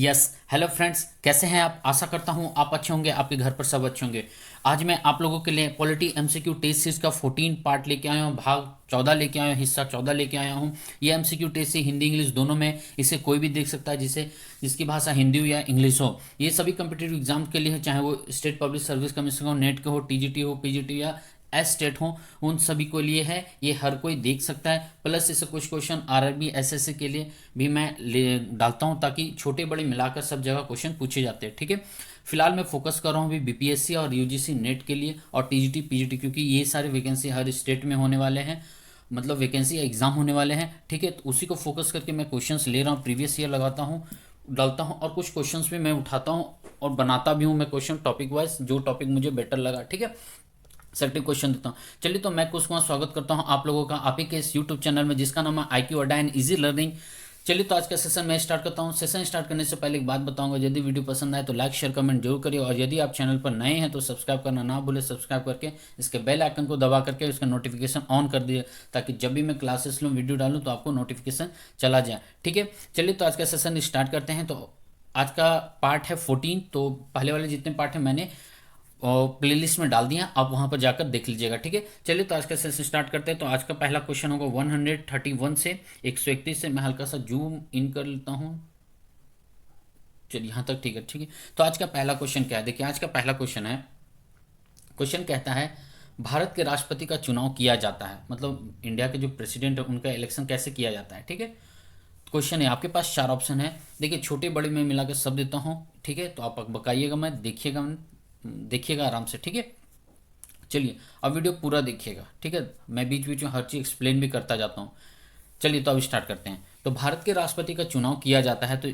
Yes. Hello friends, कैसे हैं आप? आशा करता हूं आप अच्छे होंगे, आपके घर पर सब अच्छे होंगे। आज मैं आप लोगों के लिए पॉलिटी एमसीक्यू टेस्ट सीरीज का 14 पार्ट लेके आया हूं, भाग 14 लेके आया हूं, हिस्सा 14 लेके आया हूं। ये एमसीक्यू टेस्ट से हिंदी इंग्लिश दोनों में इसे कोई भी देख सकता है, जिसकी भाषा हिंदी हो या इंग्लिश हो। ये सभी कम्पिटेटिव एग्जाम के लिए है, चाहे वो स्टेट पब्लिक सर्विस कमीशन हो, नेट के हो, टीजीटी हो, पीजीटी या एस स्टेट हो, उन सभी को लिए है। ये हर कोई देख सकता है। प्लस इससे कुछ क्वेश्चन आरआरबी एसएससी के लिए भी मैं ले डालता हूँ, ताकि छोटे बड़े मिलाकर सब जगह क्वेश्चन पूछे जाते हैं। ठीक है, फिलहाल मैं फोकस कर रहा हूँ अभी बीपीएससी और यूजीसी नेट के लिए और टीजीटी पीजीटी, क्योंकि ये सारे वैकेंसी हर स्टेट में होने वाले हैं, मतलब वैकेंसी एग्जाम होने वाले हैं। ठीक है, तो उसी को फोकस करके मैं क्वेश्चंस ले रहा हूँ, प्रीवियस ईयर लगाता हूँ, डालता हूँ, और कुछ क्वेश्चंस भी मैं उठाता हूँ और बनाता भी हूँ मैं क्वेश्चन टॉपिक वाइज, जो टॉपिक मुझे बेटर लगा। ठीक है, सेलेक्टिव क्वेश्चन देता हूँ। चलिए, तो मैं कुछ कुमार स्वागत करता हूँ आप लोगों का आप ही के इस यूट्यूब चैनल में, जिसका नाम है IQ अड्डा एंड इजी लर्निंग। चलिए, तो आज का सेशन मैं स्टार्ट करता हूँ। सेशन स्टार्ट करने से पहले एक बात बताऊंगा, यदि वीडियो पसंद आए तो लाइक शेयर कमेंट जरूर करिए, और यदि आप चैनल पर नए हैं तो सब्सक्राइब करना ना भूले। सब्सक्राइब करके इसके बेल आइकन को दबा करके उसका नोटिफिकेशन ऑन कर दिए, ताकि जब भी मैं क्लासेस लूँ, वीडियो डालूँ, तो आपको नोटिफिकेशन चला जाए। ठीक है, चलिए, तो आज का सेशन स्टार्ट करते हैं। तो आज का पार्ट है 14। तो पहले वाले जितने पार्ट हैं मैंने और प्लेलिस्ट में डाल दिया, आप वहां पर जाकर देख लीजिएगा। ठीक है, चलिए, तो आज का सेशन स्टार्ट करते हैं। तो आज का पहला क्वेश्चन होगा 131 से 131 से। मैं हल्का सा जूम इन कर लेता हूँ। चलिए, यहाँ तक ठीक है। ठीक है, तो आज का पहला क्वेश्चन क्या है? देखिए, आज का पहला क्वेश्चन है, क्वेश्चन कहता है भारत के राष्ट्रपति का चुनाव किया जाता है, मतलब इंडिया के जो प्रेसिडेंट है उनका इलेक्शन कैसे किया जाता है। ठीक है, क्वेश्चन है, आपके पास चार ऑप्शन है। देखिए, छोटे बड़े में मिलाकर सब देता हूँ। ठीक है, तो आप बताइएगा, मैं देखिएगा आराम से। ठीक है, चलिए, अब वीडियो पूरा देखिएगा। ठीक है, मैं बीच बीच में हर चीज़ एक्सप्लेन भी करता जाता हूँ। चलिए, तो अब स्टार्ट करते हैं। तो भारत के राष्ट्रपति का चुनाव किया जाता है, तो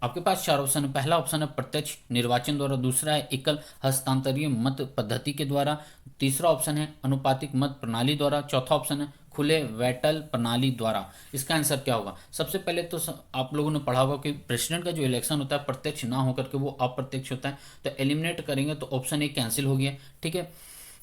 आपके पास चार ऑप्शन है। पहला ऑप्शन है प्रत्यक्ष निर्वाचन द्वारा, दूसरा है एकल हस्तांतरीय मत पद्धति के द्वारा, तीसरा ऑप्शन है अनुपातिक मत प्रणाली द्वारा, चौथा ऑप्शन है खुले वैटल प्रणाली द्वारा। इसका आंसर क्या होगा? सबसे पहले तो आप लोगों ने पढ़ा होगा कि प्रेसिडेंट का जो इलेक्शन होता है प्रत्यक्ष ना होकर के वो अप्रत्यक्ष होता है, तो एलिमिनेट करेंगे तो ऑप्शन ए कैंसिल हो गया। ठीक है,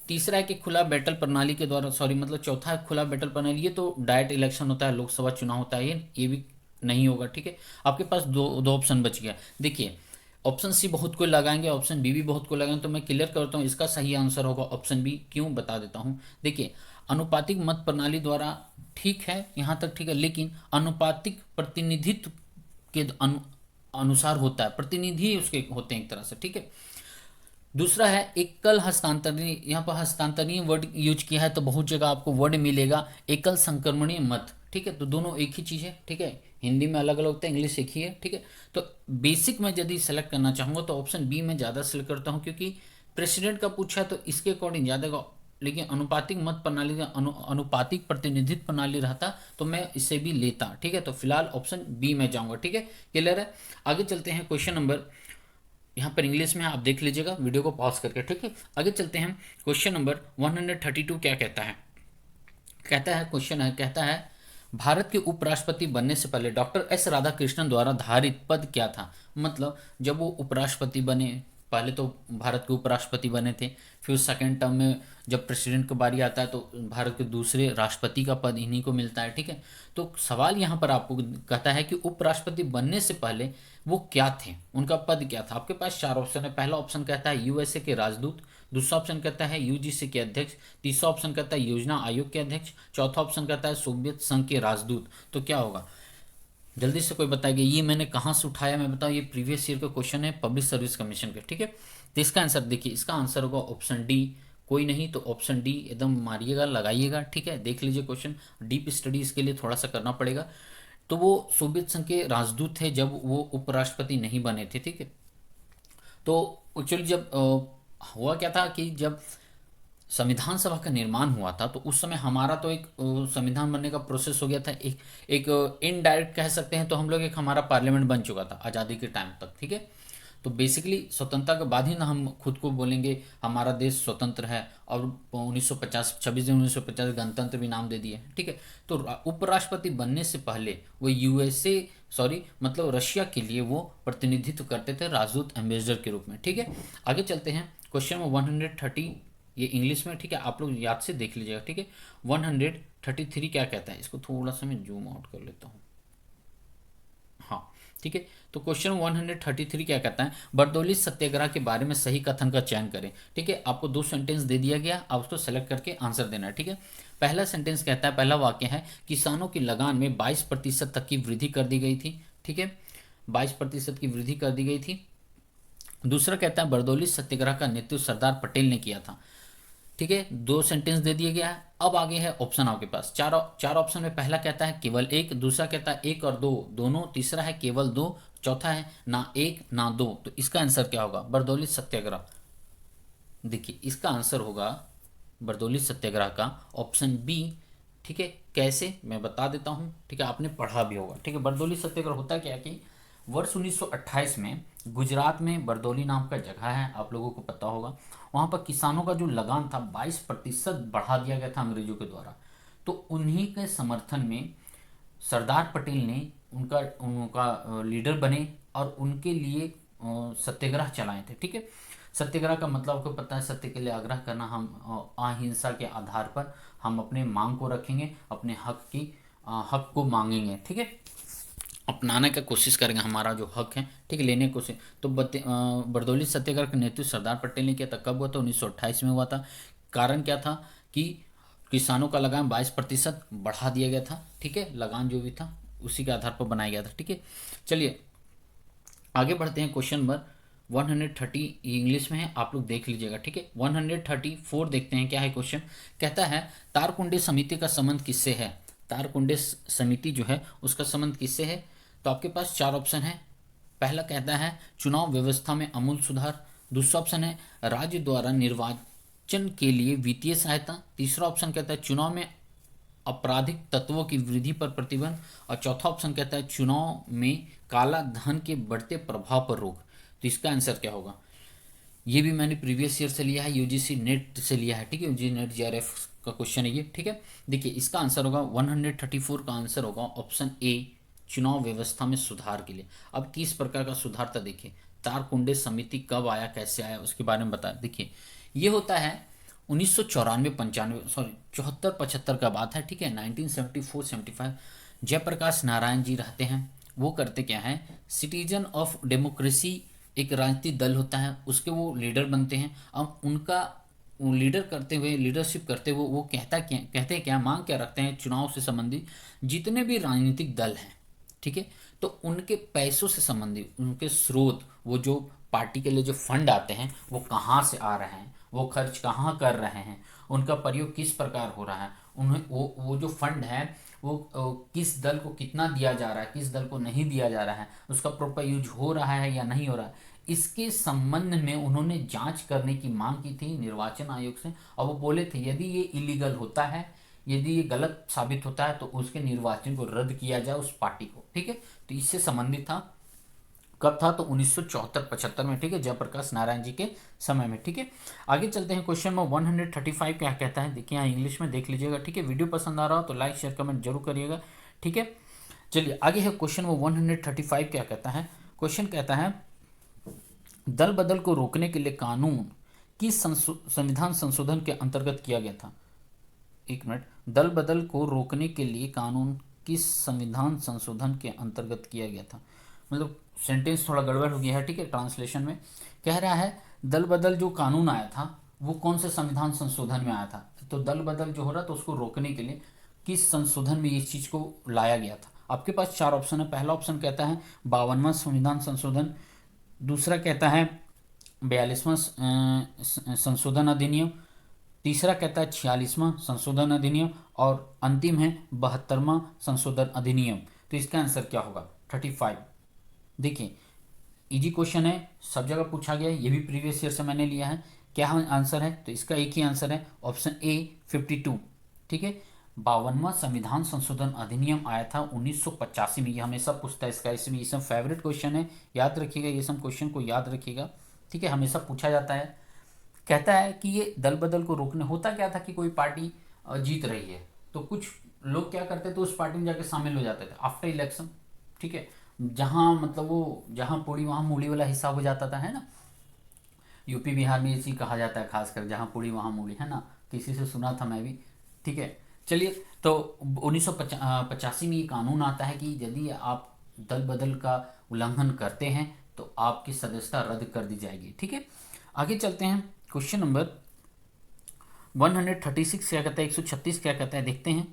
तीसरा है कि खुला बैटल प्रणाली के द्वारा, सॉरी मतलब चौथा है खुला बैटल प्रणाली, ये तो डायरेक्ट इलेक्शन होता है, लोकसभा चुनाव होता है, ये भी नहीं होगा। ठीक है, आपके पास दो दो ऑप्शन बच गया। देखिए, ऑप्शन सी बहुत को लगाएंगे, ऑप्शन बी भी बहुत को लगाएंगे, तो मैं क्लियर करता हूँ, इसका सही आंसर होगा ऑप्शन बी। क्यों, बता देता हूँ। देखिए, अनुपातिक मत प्रणाली द्वारा ठीक है, यहाँ तक ठीक है, लेकिन अनुपातिक प्रतिनिधित्व के अनुसार होता है, प्रतिनिधि उसके होते हैं एक तरह से। ठीक है, दूसरा है एकल हस्तांतरणीय, यहाँ पर हस्तांतरणीय वर्ड यूज किया है, तो बहुत जगह आपको वर्ड मिलेगा एकल संक्रमणीय मत। ठीक है, तो दोनों एक ही चीज़ है। ठीक है, हिंदी में अलग अलग होता है, इंग्लिश एक ही है। ठीक है, तो बेसिक में यदि सेलेक्ट करना चाहूँगा तो ऑप्शन बी में ज़्यादा सेलेक्ट करता हूँ, क्योंकि प्रेसिडेंट का पूछा है तो इसके अकॉर्डिंग ज़्यादा का। लेकिन अनुपातिक मत प्रणाली का अनुपातिक प्रतिनिधित्व प्रणाली रहता तो मैं इसे भी लेता। ठीक है, तो फिलहाल ऑप्शन बी में जाऊँगा। ठीक है, क्लियर है। आगे चलते हैं, क्वेश्चन नंबर, यहाँ पर इंग्लिश में है, आप देख लीजिएगा वीडियो को पॉज करके। ठीक है, आगे चलते हैं। क्वेश्चन नंबर 132 क्या कहता है? कहता है, क्वेश्चन है, कहता है भारत के उपराष्ट्रपति बनने से पहले डॉक्टर एस राधाकृष्णन द्वारा धारित पद क्या था? मतलब जब वो उपराष्ट्रपति बने, पहले तो भारत के उपराष्ट्रपति बने थे, फिर सेकेंड टर्म में जब प्रेसिडेंट की बारी आता है तो भारत के दूसरे राष्ट्रपति का पद इन्हीं को मिलता है। ठीक है, तो सवाल यहाँ पर आपको कहता है कि उपराष्ट्रपति बनने से पहले वो क्या थे, उनका पद क्या था। आपके पास चार ऑप्शन है। पहला ऑप्शन कहता है यूएसए के राजदूत, दूसरा ऑप्शन कहता है यूजीसी के अध्यक्ष, तीसरा ऑप्शन कहता है योजना आयोग के अध्यक्ष, चौथा ऑप्शन कहता है सोवियत संघ के राजदूत। तो क्या होगा? जल्दी से कोई बताएगा। ये मैंने कहाँ से उठाया, मैं बताऊँ, ये प्रीवियस ईयर का क्वेश्चन है पब्लिक सर्विस कमीशन के। ठीक है, तो इसका आंसर देखिए, इसका आंसर होगा ऑप्शन डी। कोई नहीं तो ऑप्शन डी एकदम मारिएगा, लगाइएगा। ठीक है, देख लीजिए क्वेश्चन, डीप स्टडी इसके लिए थोड़ा सा करना पड़ेगा। तो वो सोवियत संघ के राजदूत थे जब वो उपराष्ट्रपति नहीं बने थे। ठीक है, तो एक्चुअली जब हुआ क्या था कि जब संविधान सभा का निर्माण हुआ था, तो उस समय हमारा तो एक संविधान बनने का प्रोसेस हो गया था, एक इनडायरेक्ट कह सकते हैं, तो हम लोग एक हमारा पार्लियामेंट बन चुका था आज़ादी के टाइम तक। ठीक है, तो बेसिकली स्वतंत्रता के बाद ही ना हम खुद को बोलेंगे हमारा देश स्वतंत्र है, और 1950 26 जनवरी 1950 गणतंत्र भी नाम दे दिए। ठीक है, तो उपराष्ट्रपति बनने से पहले वो यूएसए, सॉरी मतलब रशिया के लिए वो प्रतिनिधित्व करते थे राजदूत एम्बेसडर के रूप में। ठीक है, आगे चलते हैं। क्वेश्चन में 130, ये इंग्लिश में। ठीक है, आप लोग याद से देख लीजिएगा। ठीक है, 133 क्या कहता है, इसको थोड़ा सा मैं जूम आउट कर लेता हूँ। हाँ, ठीक है। तो क्वेश्चन 133 क्या कहता है, बरदौली सत्याग्रह के बारे में सही कथन का चयन करें। ठीक है, आपको दो सेंटेंस दे दिया गया, आप उसको सेलेक्ट करके आंसर देना है। ठीक है, पहला सेंटेंस कहता है, पहला वाक्य है, किसानों की लगान में 22% तक की वृद्धि कर दी गई थी। ठीक है, 22% की वृद्धि कर दी गई थी। दूसरा कहता है, बरदौली सत्याग्रह का नेतृत्व सरदार पटेल ने किया था। ठीक है, दो सेंटेंस दे दिया गया है। अब आगे है ऑप्शन आपके पास, चार चार ऑप्शन में पहला कहता है केवल एक, दूसरा कहता है एक और दो दोनों, तीसरा है केवल दो, चौथा है ना एक ना दो। तो इसका आंसर क्या होगा, बरदौली सत्याग्रह। देखिए इसका आंसर होगा बरदौली सत्याग्रह का ऑप्शन बी। ठीक है, कैसे मैं बता देता हूँ। ठीक है, आपने पढ़ा भी होगा। ठीक है, बरदौली सत्याग्रह होता क्या कि वर्ष 1928 में गुजरात में बरदौली नाम का जगह है, आप लोगों को पता होगा। वहाँ पर किसानों का जो लगान था 22% बढ़ा दिया गया था अंग्रेजों के द्वारा। तो उन्हीं के समर्थन में सरदार पटेल ने उनका उनका लीडर बने और उनके लिए सत्याग्रह चलाए थे। ठीक है, सत्याग्रह का मतलब आपको पता है, सत्य के लिए आग्रह करना। हम अहिंसा के आधार पर हम अपने मांग को रखेंगे, अपने हक को मांगेंगे। ठीक है, अपनाने का कोशिश करेंगे, हमारा जो हक है ठीक है लेने की कोशिश। तो बरदौली सत्याग्रह का नेतृत्व सरदार पटेल ने किया था। कब हुआ था, 1928 में हुआ था। कारण क्या था कि किसानों का लगान 22% बढ़ा दिया गया था। ठीक है, लगान जो भी था उसी के आधार पर बनाया गया था। ठीक है, चलिए आगे बढ़ते हैं। क्वेश्चन नंबर 130 इंग्लिश में है, आप लोग देख लीजिएगा। ठीक है, 134 देखते हैं क्या है क्वेश्चन। कहता है, तारकुंडे समिति का संबंध किससे है। तारकुंडे समिति जो है उसका संबंध किससे है। तो आपके पास चार ऑप्शन है। पहला कहता है चुनाव व्यवस्था में आमूल सुधार। दूसरा ऑप्शन है राज्य द्वारा निर्वाचन के लिए वित्तीय सहायता। तीसरा ऑप्शन कहता है चुनाव में आपराधिक तत्वों की वृद्धि पर प्रतिबंध। और चौथा ऑप्शन कहता है चुनाव में काला धन के बढ़ते प्रभाव पर रोक। तो इसका आंसर क्या होगा, ये भी मैंने प्रीवियस ईयर से लिया है, यूजीसी नेट से लिया है। ठीक है, यूजी नेट जीआरएफ का क्वेश्चन है ये। ठीक है, देखिए इसका आंसर होगा 134 का आंसर होगा ऑप्शन ए, चुनाव व्यवस्था में सुधार के लिए। अब किस प्रकार का सुधार था देखिए, तारकुंडे समिति कब आया, कैसे आया, उसके बारे में बताया। देखिए ये होता है 1994 95 सॉरी 74 75 का बात है। ठीक है, 1974 75 जयप्रकाश नारायण जी रहते हैं। वो करते क्या है, सिटीजन ऑफ डेमोक्रेसी एक राजनीतिक दल होता है, उसके वो लीडर बनते हैं। अब उनका लीडर करते हुए, लीडरशिप करते हुए वो कहते हैं क्या, मांग क्या रखते हैं, चुनाव से संबंधित जितने भी राजनीतिक दल हैं। ठीक है, तो उनके पैसों से संबंधित उनके स्रोत, वो जो पार्टी के लिए जो फंड आते हैं वो कहाँ से आ रहे हैं, वो खर्च कहाँ कर रहे हैं, उनका प्रयोग किस प्रकार हो रहा है, उन्हें वो जो फंड है वो किस दल को कितना दिया जा रहा है, किस दल को नहीं दिया जा रहा है, उसका प्रॉपर यूज हो रहा है या नहीं हो रहा है, इसके संबंध में उन्होंने जांच करने की मांग की थी निर्वाचन आयोग से। और वो बोले थे यदि ये इलीगल होता है, यदि ये गलत साबित होता है तो उसके निर्वाचन को रद्द किया जाए उस पार्टी को। ठीक है, तो इससे संबंधित था। कब था, तो 1974-75 में। ठीक है, जयप्रकाश नारायण जी के समय में। ठीक है, आगे चलते हैं। क्वेश्चन में 135 क्या कहता है, देखिए यहाँ इंग्लिश में देख लीजिएगा। ठीक है, वीडियो पसंद आ रहा हो तो लाइक शेयर कमेंट जरूर करिएगा। ठीक है, चलिए आगे है क्वेश्चन में 135 क्या कहता है। क्वेश्चन कहता है, दल बदल को रोकने के लिए कानून किस संविधान संशोधन के अंतर्गत किया गया था। एक मिनट, दल बदल को रोकने के लिए कानून किस संविधान संशोधन के अंतर्गत किया गया था। मतलब सेंटेंस थोड़ा गड़बड़ हो गया है। ठीक है, ट्रांसलेशन में कह रहा है दल बदल जो कानून आया था वो कौन से संविधान संशोधन में आया था। तो दल बदल जो हो रहा था उसको रोकने के लिए किस संशोधन में इस चीज को लाया गया था। आपके पास चार ऑप्शन है। पहला ऑप्शन कहता है 52वां संविधान संशोधन। दूसरा कहता है 42वां संशोधन अधिनियम। तीसरा कहता है 46वां संशोधन अधिनियम। और अंतिम है 72वां संशोधन अधिनियम। तो इसका आंसर क्या होगा, 35। देखिए इजी क्वेश्चन है, सब जगह पूछा गया है, ये भी प्रीवियस ईयर से मैंने लिया है। क्या आंसर है, तो इसका एक ही आंसर है ऑप्शन ए 52। ठीक है, 52वां संविधान संशोधन अधिनियम आया था 1985 में। ये हमेशा पूछता है इसका, इसमें ये सब फेवरेट क्वेश्चन है, याद रखिएगा, ये सब क्वेश्चन को याद रखिएगा। ठीक है, हमेशा पूछा जाता है। कहता है कि ये दल बदल को रोकने, होता क्या था कि कोई पार्टी जीत रही है तो कुछ लोग क्या करते थे, उस पार्टी में जाके शामिल हो जाते थे आफ्टर इलेक्शन। ठीक है, जहाँ मतलब वो जहाँ पूरी वहाँ मूली वाला हिसाब हो जाता था, है ना। यूपी बिहार में ये चीज़ कहा जाता है, खासकर जहाँ पूरी वहाँ मूली, है ना, किसी से सुना था मैं भी। ठीक है, चलिए तो 1985 में ये कानून आता है कि यदि आप दल बदल का उल्लंघन करते हैं तो आपकी सदस्यता रद्द कर दी जाएगी। ठीक है, आगे चलते हैं। क्वेश्चन नंबर 136 क्या कहता है, 136 क्या कहता है, देखते हैं।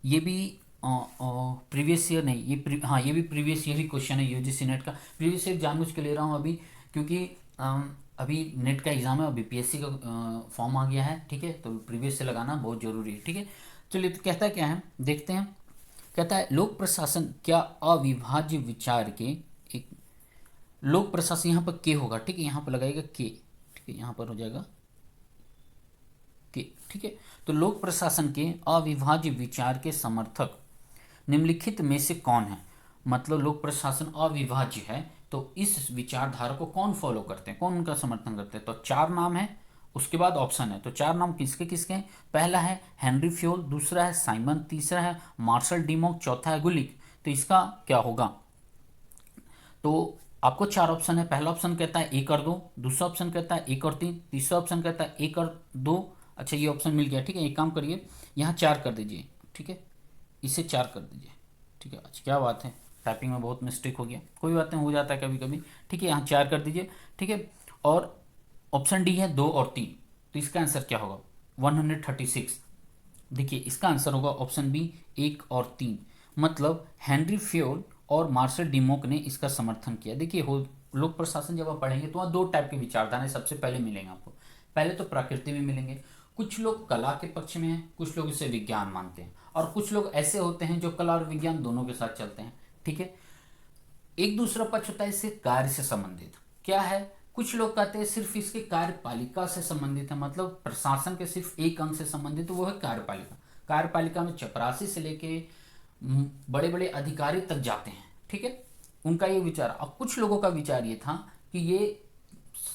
ये भी प्रीवियस ईयर नहीं, हाँ ये भी प्रीवियस ईयर ही क्वेश्चन है यूजीसी नेट का। प्रीवियस ईयर जानबूझ के ले रहा हूँ अभी, क्योंकि अभी नेट का एग्ज़ाम है, अभी बीपीएससी का फॉर्म आ गया है। ठीक है, तो प्रीवियस से लगाना बहुत ज़रूरी है। ठीक है, चलिए तो कहता क्या है, देखते हैं। कहता है लोक प्रशासन क्या अविभाज्य विचार के एक, लोक प्रशासन यहाँ पर के होगा। ठीक है, यहाँ पर लगाएगा के। ठीक है, यहाँ पर हो जाएगा के। ठीक है, तो लोक प्रशासन के अविभाज्य विचार के समर्थक निम्नलिखित में से कौन है। मतलब लोक प्रशासन अविभाज्य है तो इस विचारधारा को कौन फॉलो करते हैं, कौन उनका समर्थन करते हैं। तो 4 नाम है, उसके बाद ऑप्शन है। तो 4 नाम किसके किसके हैं। पहला है हेनरी फ्योल, दूसरा है साइमन, तीसरा है मार्शल डिमॉक, चौथा है गुलिक। तो इसका क्या होगा। तो आपको 4 ऑप्शन है। पहला ऑप्शन कहता है 1 और 2, दूसरा ऑप्शन कहता है 1 और 3, तीसरा ऑप्शन कहता है 1 और 2। अच्छा, ये ऑप्शन मिल गया। ठीक है, एक काम करिए, यहाँ 4 कर दीजिए। ठीक है, इसे 4 कर दीजिए। ठीक है, अच्छा क्या बात है, टाइपिंग में बहुत मिस्टेक हो गया, कोई बात नहीं, हो जाता है कभी कभी। ठीक है, यहाँ 4 कर दीजिए। ठीक है, और ऑप्शन डी है 2 और 3। तो इसका आंसर क्या होगा 136। देखिए इसका आंसर होगा ऑप्शन बी 1 और 3। मतलब हेनरी फ्योल और मार्शल डिमोक ने इसका समर्थन किया। देखिए हो, लोक प्रशासन जब आप पढ़ेंगे तो वहाँ 2 टाइप के विचारधारा सबसे पहले मिलेंगे आपको। पहले तो प्रकृति में मिलेंगे, कुछ लोग कला के पक्ष में हैं, कुछ लोग इसे विज्ञान मानते हैं, और कुछ लोग ऐसे होते हैं जो कला और विज्ञान दोनों के साथ चलते हैं। ठीक है, एक दूसरा पक्ष होता है इसके कार्य से संबंधित। क्या है, कुछ लोग कहते हैं सिर्फ इसके कार्यपालिका से संबंधित है, मतलब प्रशासन के सिर्फ एक अंग से संबंधित, तो वो है कार्यपालिका। कार्यपालिका में चपरासी से लेके बड़े बड़े अधिकारी तक जाते हैं। ठीक है, उनका ये विचार। अब कुछ लोगों का विचार ये था कि ये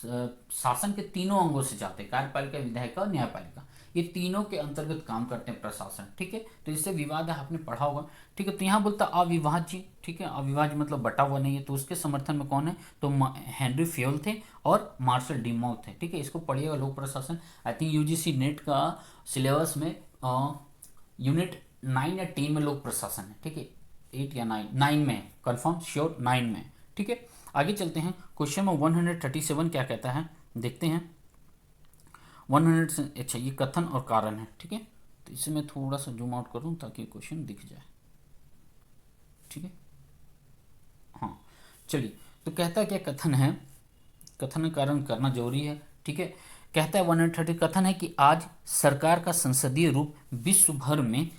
शासन के तीनों अंगों से जाते हैं, कार्यपालिका, विधायिका और न्यायपालिका, ये तीनों के अंतर्गत काम करते हैं प्रशासन। ठीक है, तो इससे विवाद है, आपने पढ़ा होगा। ठीक है, तो यहाँ बोलता अविभाज्य। ठीक है, अविभाज्य मतलब बटा हुआ नहीं है, तो उसके समर्थन में कौन है, तो हेनरी फ्योल थे और मार्शल डिमॉक थे। ठीक है, इसको पढ़िएगा, लोक प्रशासन। आई थिंक यूजीसी नेट का सिलेबस में यूनिट 9 या 10 में लोक प्रशासन है। ठीक है, 8 या 9 में, कन्फर्म श्योर 9 में। ठीक है, आगे चलते हैं। क्वेश्चन नंबर 137 क्या कहता है, देखते हैं। 100, अच्छा ये कथन और कारण है। ठीक है, तो इसे मैं थोड़ा सा जूम आउट करूं ताकि क्वेश्चन दिख जाए। ठीक है, हाँ चलिए, तो कहता है क्या कथन है, कथन कारण करना जरूरी है। ठीक है, कहता है 130 कथन है कि आज सरकार का संसदीय रूप विश्व भर में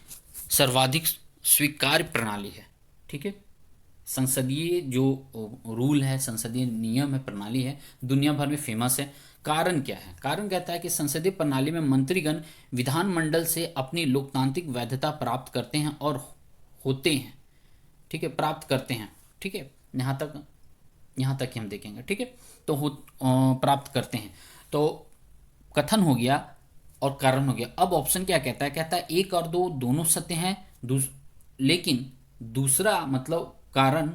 सर्वाधिक स्वीकार्य प्रणाली है। ठीक है, संसदीय जो रूल है, संसदीय नियम है, प्रणाली है, दुनिया भर में फेमस है। कारण क्या है, कारण कहता है कि संसदीय प्रणाली में मंत्रीगण विधानमंडल से अपनी लोकतांत्रिक वैधता प्राप्त करते हैं और होते हैं। ठीक है, प्राप्त करते हैं। ठीक है, यहाँ तक ही हम देखेंगे। ठीक है, तो प्राप्त करते हैं, तो कथन हो गया और कारण हो गया। अब ऑप्शन क्या कहता है, कहता है 1 और 2 दोनों सत्य हैं, लेकिन दूसरा मतलब कारण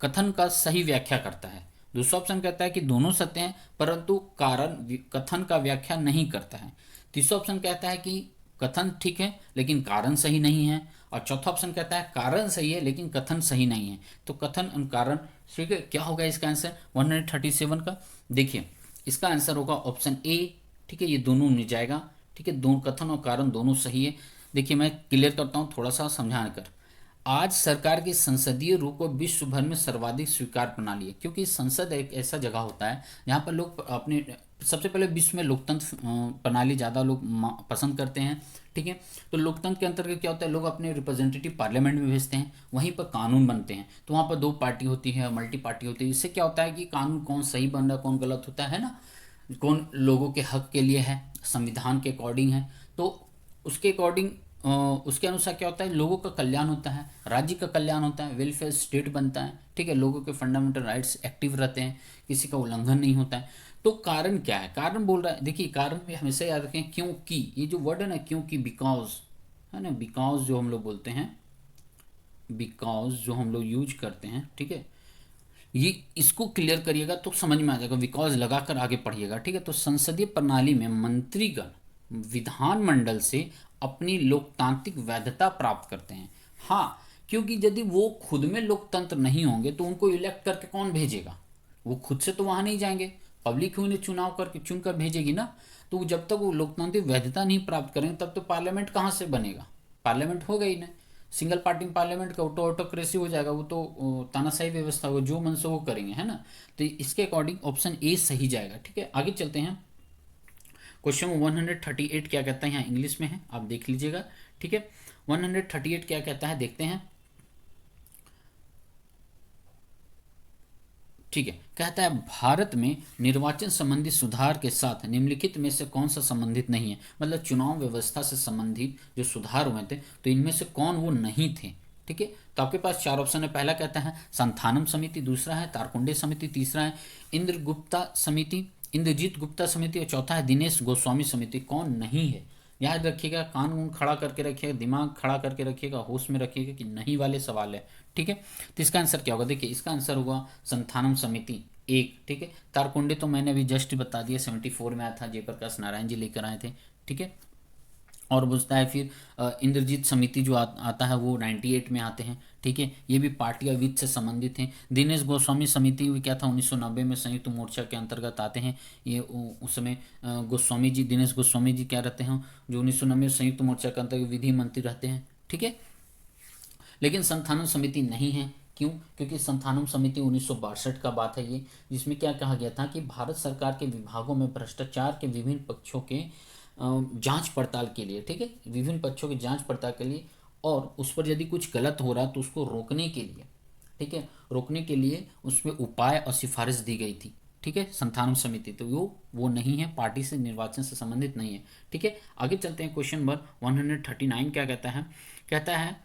कथन का सही व्याख्या करता है। दूसरा ऑप्शन कहता है कि दोनों सत्य हैं परंतु कारण कथन का व्याख्या नहीं करता है। तीसरा ऑप्शन कहता है कि कथन ठीक है लेकिन कारण सही नहीं है, और चौथा ऑप्शन कहता है कारण सही है लेकिन कथन सही नहीं है। तो कथन और कारण, ठीक है, क्या होगा इसका आंसर 137 का। देखिए इसका आंसर होगा ऑप्शन ए। ठीक है, ये दोनों मिल जाएगा। ठीक है, दोनों कथन और कारण दोनों सही है। देखिए मैं क्लियर करता हूँ थोड़ा सा समझा कर। आज सरकार की संसदीय रूप को विश्व भर में सर्वाधिक स्वीकार प्रणाली है, क्योंकि संसद एक ऐसा जगह होता है जहाँ पर लोग अपने, सबसे पहले विश्व में लोकतंत्र प्रणाली ज़्यादा लोग पसंद करते हैं। ठीक है, तो लोकतंत्र के अंतर्गत क्या होता है, लोग अपने रिप्रेजेंटेटिव पार्लियामेंट में भेजते हैं, वहीं पर कानून बनते हैं। तो वहाँ पर 2 पार्टी होती है, मल्टी पार्टी होती है। इससे क्या होता है कि कानून कौन सही बन रहा है, कौन गलत होता है ना, कौन लोगों के हक के लिए है, संविधान के अकॉर्डिंग है, तो उसके अकॉर्डिंग उसके अनुसार क्या होता है, लोगों का कल्याण होता है, राज्य का कल्याण होता है, वेलफेयर स्टेट बनता है। ठीक है, लोगों के फंडामेंटल राइट्स एक्टिव रहते हैं, किसी का उल्लंघन नहीं होता है। तो कारण क्या है, कारण बोल रहा है, देखिए कारण में हमेशा याद रखें क्योंकि, ये जो वर्ड है ना क्योंकि, बिकॉज है ना, बिकॉज जो हम लोग बोलते हैं, बिकॉज जो हम लोग यूज करते हैं। ठीक है, ये इसको क्लियर करिएगा तो समझ में आ जाएगा, बिकॉज लगाकर आगे पढ़िएगा। ठीक है, तो संसदीय प्रणाली में मंत्रीगण विधानमंडल से अपनी लोकतांत्रिक वैधता प्राप्त करते हैं। हाँ, क्योंकि यदि वो खुद में लोकतंत्र नहीं होंगे तो उनको इलेक्ट करके कौन भेजेगा? वो खुद से तो वहां नहीं जाएंगे, पब्लिक ही उन्हें चुनाव करके चुनकर भेजेगी ना। तो जब तक वो लोकतांत्रिक वैधता नहीं प्राप्त करेंगे तब तो पार्लियामेंट कहाँ से बनेगा? पार्लियामेंट होगा ही नहीं। सिंगल पार्टी पार्लियामेंट का ऑटोक्रेसी हो जाएगा, वो तो तानाशाही व्यवस्था होगा, जो मन से वो करेंगे, है ना। तो इसके अकॉर्डिंग ऑप्शन ए सही जाएगा। ठीक है, आगे चलते हैं। क्वेश्चन 138 क्या कहता है, यहाँ इंग्लिश में है, आप देख लीजिएगा। ठीक है, 138 क्या कहता है देखते हैं। ठीक है, कहता है भारत में निर्वाचन संबंधी सुधार के साथ निम्नलिखित में से कौन सा संबंधित नहीं है। मतलब चुनाव व्यवस्था से संबंधित जो सुधार हुए थे तो इनमें से कौन वो नहीं थे। ठीक है, तो आपके पास चार ऑप्शन है। पहला कहता है संथानम समिति, दूसरा है तारकुंडे समिति, तीसरा है इंद्रगुप्ता समिति, इंद्रजीत गुप्ता समिति, और चौथा है दिनेश गोस्वामी समिति। कौन नहीं है? याद रखिएगा, कान खड़ा करके रखिएगा, दिमाग खड़ा करके रखिएगा, होश में रखिएगा कि नहीं वाले सवाल है। ठीक है, तो इसका आंसर क्या होगा? देखिए इसका आंसर होगा संथानम समिति एक। ठीक है, तारकुंडे तो मैंने अभी जस्ट बता दिया, 74 में आया था, जयप्रकाश नारायण जी लेकर आए थे। ठीक है, और पूछता है फिर इंद्रजीत समिति जो आता है वो 98 में आते हैं। ठीक है, ये भी पार्टी और वित्त से संबंधित हैं। दिनेश गोस्वामी समिति भी क्या था, 1990 में संयुक्त मोर्चा के अंतर्गत आते हैं। ये उस समय गोस्वामी जी, दिनेश गोस्वामी जी क्या रहते हैं, जो 1990 में संयुक्त मोर्चा के अंतर्गत विधि मंत्री रहते हैं। ठीक है, लेकिन संथानम समिति नहीं है। क्यों? क्योंकि संथानम समिति 1962 का बात है ये, जिसमें क्या कहा गया था कि भारत सरकार के विभागों में भ्रष्टाचार के विभिन्न पक्षों के जांच पड़ताल के लिए, ठीक है, विभिन्न पक्षों की जांच पड़ताल के लिए, और उस पर यदि कुछ गलत हो रहा तो उसको रोकने के लिए, ठीक है, रोकने के लिए उसमें उपाय और सिफारिश दी गई थी। ठीक है, संथानम समिति तो वो नहीं है, पार्टी से निर्वाचन से संबंधित नहीं है। ठीक है, आगे चलते हैं। क्वेश्चन नंबर 139 क्या कहता है? कहता है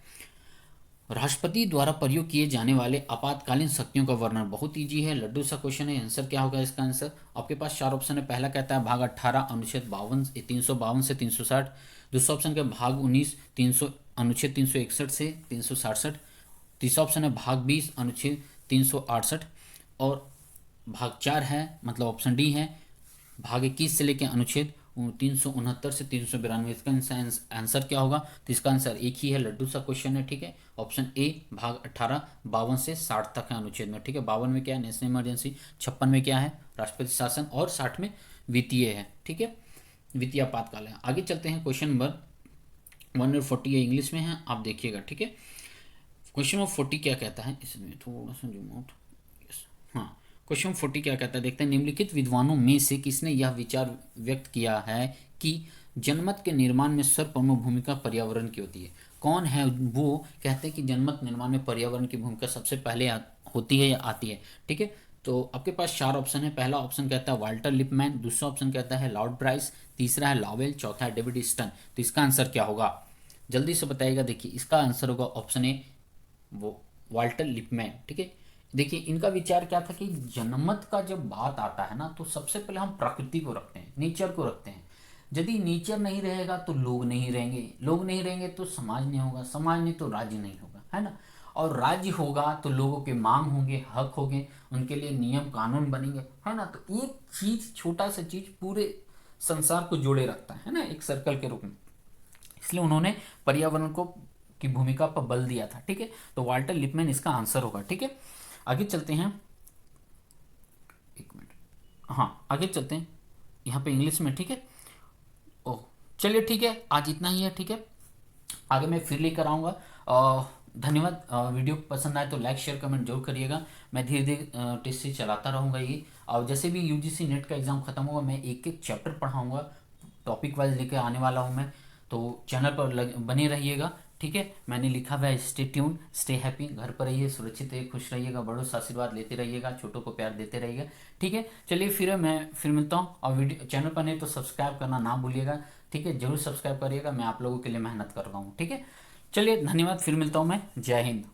राष्ट्रपति द्वारा प्रयोग किए जाने वाले आपातकालीन शक्तियों का वर्णन। बहुत इजी है, लड्डू सा क्वेश्चन है। आंसर क्या होगा इसका? आंसर आपके पास चार ऑप्शन है। पहला कहता है भाग 18 अनुच्छेद 352 से 360। दूसरा ऑप्शन का भाग 19 अनुच्छेद 361 से 367। तीसरा ऑप्शन है भाग 20 अनुच्छेद 368। और भाग 4 है, मतलब ऑप्शन डी है, भाग 21 से लेकर अनुच्छेद 369 से 392। इसका आंसर क्या होगा? तो इसका आंसर एक ही है, लड्डू सा क्वेश्चन है। ठीक है, ऑप्शन ए भाग 18 52 से 60 तक है अनुच्छेद में। ठीक है, 52 में क्या है? National emergency. 56 में क्या है? राष्ट्रपति शासन। और 60 में वित्तीय है। ठीक है, वित्तीय आपातकाल है। आगे चलते हैं। क्वेश्चन नंबर 140 इंग्लिश में है, आप देखिएगा। ठीक है, क्वेश्चन नंबर 40 क्या कहता है, इसमें थोड़ा सा जूम आउट। हाँ, क्वेश्चन 40 क्या कहता है देखते हैं। निम्नलिखित विद्वानों में से किसने यह विचार व्यक्त किया है कि जनमत के निर्माण में सर्वप्रमुख भूमिका पर्यावरण की होती है? कौन है वो कहते हैं कि जनमत निर्माण में पर्यावरण की भूमिका सबसे पहले होती है या आती है? ठीक है, तो आपके पास चार ऑप्शन है। पहला ऑप्शन कहता है वाल्टर लिपमैन, दूसरा ऑप्शन कहता है लॉर्ड ब्राइस, तीसरा है लॉवेल, चौथा है डेविड स्टन। तो इसका आंसर क्या होगा? जल्दी से बताइएगा। देखिए इसका आंसर होगा ऑप्शन ए, वो वाल्टर लिपमैन। ठीक है, देखिए इनका विचार क्या था कि जनमत का जब बात आता है ना तो सबसे पहले हम प्रकृति को रखते हैं, नेचर को रखते हैं। यदि नेचर नहीं रहेगा तो लोग नहीं रहेंगे, लोग नहीं रहेंगे तो समाज नहीं होगा, समाज नहीं तो राज्य नहीं होगा, है ना। और राज्य होगा तो लोगों के मांग होंगे, हक होंगे, उनके लिए नियम कानून बनेंगे, है ना। तो एक चीज, छोटा सा चीज पूरे संसार को जोड़े रखता है ना, एक सर्कल के रूप में। इसलिए उन्होंने पर्यावरण को की भूमिका पर बल दिया था। ठीक है, तो वाल्टर लिपमैन इसका आंसर होगा। ठीक है, आगे चलते हैं। एक मिनट, हाँ आगे चलते हैं यहाँ पे इंग्लिश में। ठीक है, ओह चलिए ठीक है, आज इतना ही है। ठीक है, आगे मैं फिर लेकर आऊँगा। धन्यवाद। वीडियो पसंद आए तो लाइक शेयर कमेंट जरूर करिएगा। मैं धीरे धीरे टेस्ट से चलाता रहूँगा ये। और जैसे भी यूजीसी नेट का एग्ज़ाम खत्म होगा मैं एक एक चैप्टर पढ़ाऊँगा, टॉपिक वाइज लेकर आने वाला हूँ मैं। तो चैनल पर बने रहिएगा। ठीक है, मैंने लिखा हुआ है स्टे ट्यून, स्टे हैप्पी। घर पर रहिए, सुरक्षित रहिए, खुश रहिएगा, बड़ों से आशीर्वाद लेते रहिएगा, छोटों को प्यार देते रहिएगा। ठीक है, चलिए फिर मैं फिर मिलता हूँ। और वीडियो चैनल पर नहीं तो सब्सक्राइब करना ना भूलिएगा। ठीक है, जरूर सब्सक्राइब करिएगा, मैं आप लोगों के लिए मेहनत कर रहा हूँ। ठीक है, चलिए धन्यवाद, फिर मिलता हूँ मैं। जय हिंद।